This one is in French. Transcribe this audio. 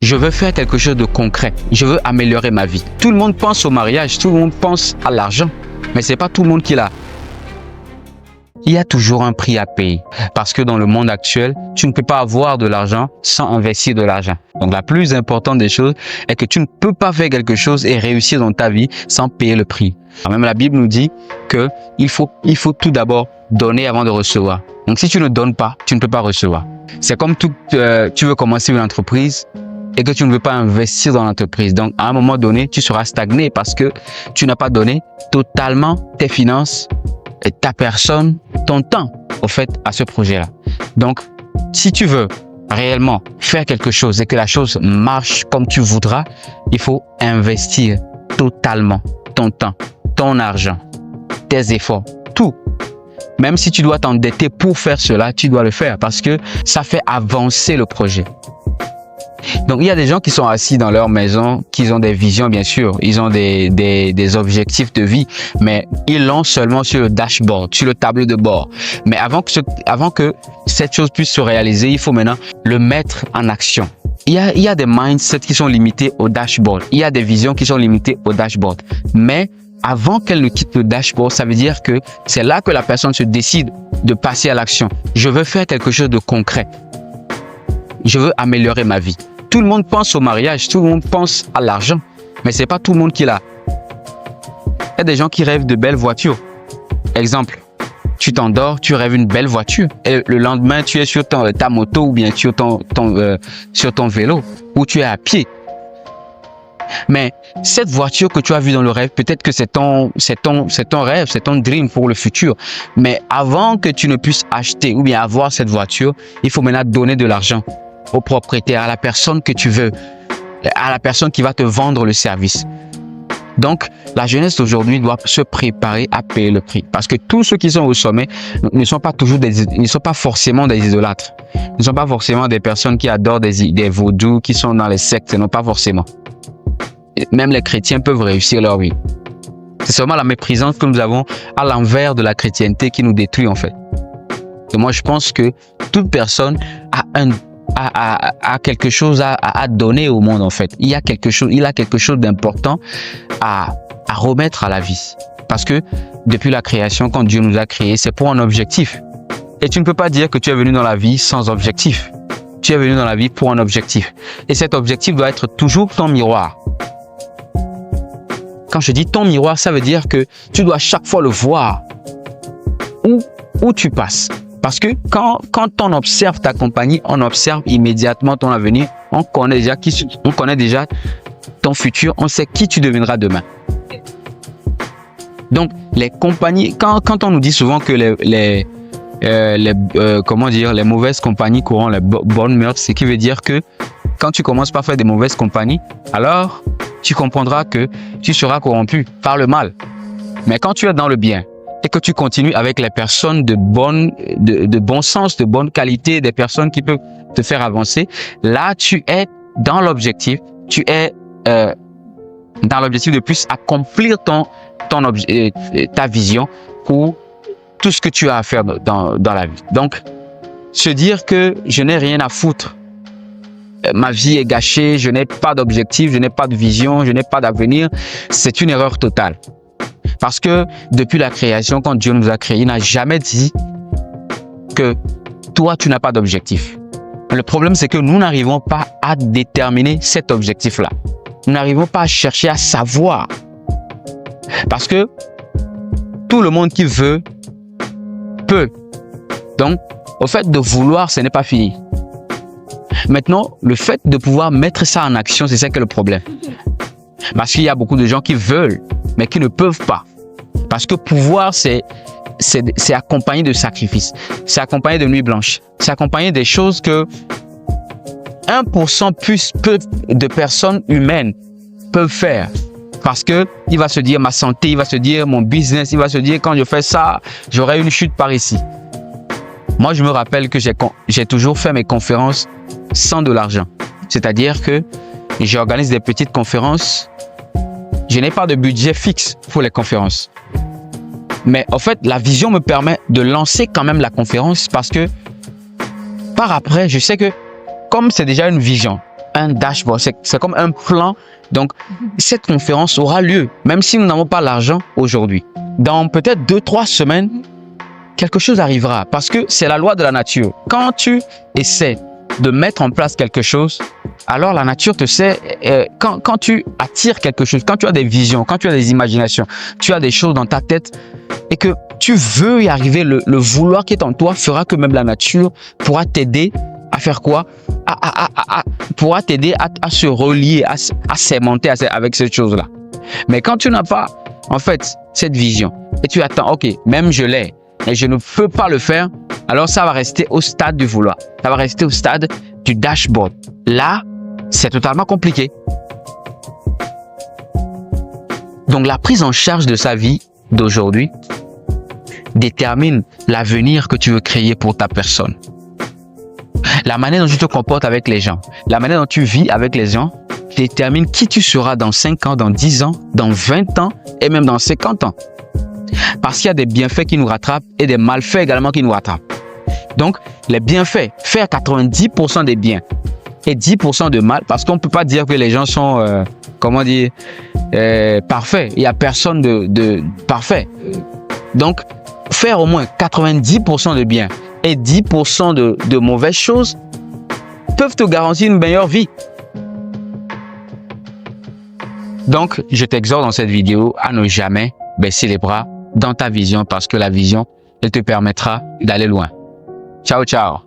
Je veux faire quelque chose de concret. Je veux améliorer ma vie. Tout le monde pense au mariage, tout le monde pense à l'argent, mais c'est pas tout le monde qui l'a. Il y a toujours un prix à payer parce que dans le monde actuel, tu ne peux pas avoir de l'argent sans investir de l'argent. Donc la plus importante des choses est que tu ne peux pas faire quelque chose et réussir dans ta vie sans payer le prix. Même la Bible nous dit que il faut tout d'abord donner avant de recevoir. Donc si tu ne donnes pas, tu ne peux pas recevoir. C'est comme tu veux commencer une entreprise et que tu ne veux pas investir dans l'entreprise. Donc à un moment donné, tu seras stagné parce que tu n'as pas donné totalement tes finances, et ta personne, ton temps, au fait, à ce projet-là. Donc, si tu veux réellement faire quelque chose et que la chose marche comme tu voudras, il faut investir totalement ton temps, ton argent, tes efforts, tout. Même si tu dois t'endetter pour faire cela, tu dois le faire parce que ça fait avancer le projet. Donc, il y a des gens qui sont assis dans leur maison, qui ont des visions, bien sûr. Ils ont des objectifs de vie, mais ils l'ont seulement sur le dashboard, sur le tableau de bord. Mais avant que cette chose puisse se réaliser, il faut maintenant le mettre en action. Il y a des mindsets qui sont limités au dashboard. Il y a des visions qui sont limitées au dashboard. Mais avant qu'elle ne quitte le dashboard, ça veut dire que c'est là que la personne se décide de passer à l'action. Je veux faire quelque chose de concret. Je veux améliorer ma vie. Tout le monde pense au mariage, tout le monde pense à l'argent, mais c'est pas tout le monde qui l'a. Il y a des gens qui rêvent de belles voitures. Exemple, tu t'endors, tu rêves une belle voiture et le lendemain, tu es sur ta moto ou bien sur ton vélo ou tu es à pied. Mais cette voiture que tu as vue dans le rêve, peut-être que c'est ton rêve, c'est ton dream pour le futur. Mais avant que tu ne puisses acheter ou bien avoir cette voiture, il faut maintenant donner de l'argent au propriétaire, à la personne que tu veux, à la personne qui va te vendre le service. Donc, la jeunesse d'aujourd'hui doit se préparer à payer le prix. Parce que tous ceux qui sont au sommet ne sont pas forcément des idolâtres. Ne sont pas forcément des personnes qui adorent des vaudous, qui sont dans les sectes. Non, pas forcément. Même les chrétiens peuvent réussir leur vie. C'est seulement la méprisance que nous avons à l'envers de la chrétienté qui nous détruit en fait. Et moi, je pense que toute personne a quelque chose à donner au monde en fait. Il a quelque chose d'important à remettre à la vie. Parce que depuis la création, quand Dieu nous a créés, c'est pour un objectif. Et tu ne peux pas dire que tu es venu dans la vie sans objectif. Tu es venu dans la vie pour un objectif. Et cet objectif doit être toujours ton miroir. Quand je dis ton miroir, ça veut dire que tu dois chaque fois le voir où tu passes. Parce que quand on observe ta compagnie, on observe immédiatement ton avenir. On connaît déjà ton futur. On sait qui tu deviendras demain. Donc, les compagnies, quand on nous dit souvent que les mauvaises compagnies courant les bonnes mœurs, ce qui veut dire que quand tu commences par faire des mauvaises compagnies, alors tu comprendras que tu seras corrompu par le mal. Mais quand tu es dans le bien, et que tu continues avec les personnes de bon sens, de bonne qualité, des personnes qui peuvent te faire avancer, là, tu es dans l'objectif, dans l'objectif de plus accomplir ta vision pour tout ce que tu as à faire dans la vie. Donc, se dire que je n'ai rien à foutre, ma vie est gâchée, je n'ai pas d'objectif, je n'ai pas de vision, je n'ai pas d'avenir, c'est une erreur totale. Parce que depuis la création, quand Dieu nous a créés, il n'a jamais dit que toi, tu n'as pas d'objectif. Le problème, c'est que nous n'arrivons pas à déterminer cet objectif-là. Nous n'arrivons pas à chercher à savoir. Parce que tout le monde qui veut peut. Donc, au fait de vouloir, ce n'est pas fini. Maintenant, le fait de pouvoir mettre ça en action, c'est ça qui est le problème. Parce qu'il y a beaucoup de gens qui veulent, mais qui ne peuvent pas. Parce que pouvoir, c'est accompagné de sacrifices. C'est accompagné de nuits blanches. C'est accompagné des choses que 1% plus peu de personnes humaines peuvent faire. Parce que il va se dire ma santé, il va se dire mon business, il va se dire quand je fais ça, j'aurai une chute par ici. Moi, je me rappelle que j'ai toujours fait mes conférences sans de l'argent. C'est-à-dire que j'organise des petites conférences. Je n'ai pas de budget fixe pour les conférences. Mais en fait, la vision me permet de lancer quand même la conférence parce que par après, je sais que comme c'est déjà une vision, un dashboard, c'est comme un plan. Donc, cette conférence aura lieu, même si nous n'avons pas l'argent aujourd'hui. Dans peut-être 2-3 semaines, quelque chose arrivera parce que c'est la loi de la nature. Quand tu essaies de mettre en place quelque chose, alors la nature te sait, quand tu attires quelque chose, quand tu as des visions, quand tu as des imaginations, tu as des choses dans ta tête et que tu veux y arriver, le vouloir qui est en toi fera que même la nature pourra t'aider à faire quoi? Pourra t'aider à se relier, à s'aimanter avec cette chose-là. Mais quand tu n'as pas, en fait, cette vision et tu attends, ok, même je l'ai, et je ne peux pas le faire, alors ça va rester au stade du vouloir. Ça va rester au stade du dashboard. Là, c'est totalement compliqué. Donc, la prise en charge de sa vie d'aujourd'hui détermine l'avenir que tu veux créer pour ta personne. La manière dont tu te comportes avec les gens, la manière dont tu vis avec les gens détermine qui tu seras dans 5 ans, dans 10 ans, dans 20 ans et même dans 50 ans. Parce qu'il y a des bienfaits qui nous rattrapent et des malfaits également qui nous rattrapent. Donc, les bienfaits, faire 90% des biens et 10% de mal, parce qu'on ne peut pas dire que les gens sont, parfaits. Il n'y a personne de parfait. Donc, faire au moins 90% de biens et 10% de mauvaises choses peuvent te garantir une meilleure vie. Donc, je t'exhorte dans cette vidéo à ne jamais baisser les bras dans ta vision parce que la vision, elle te permettra d'aller loin. Ciao, ciao.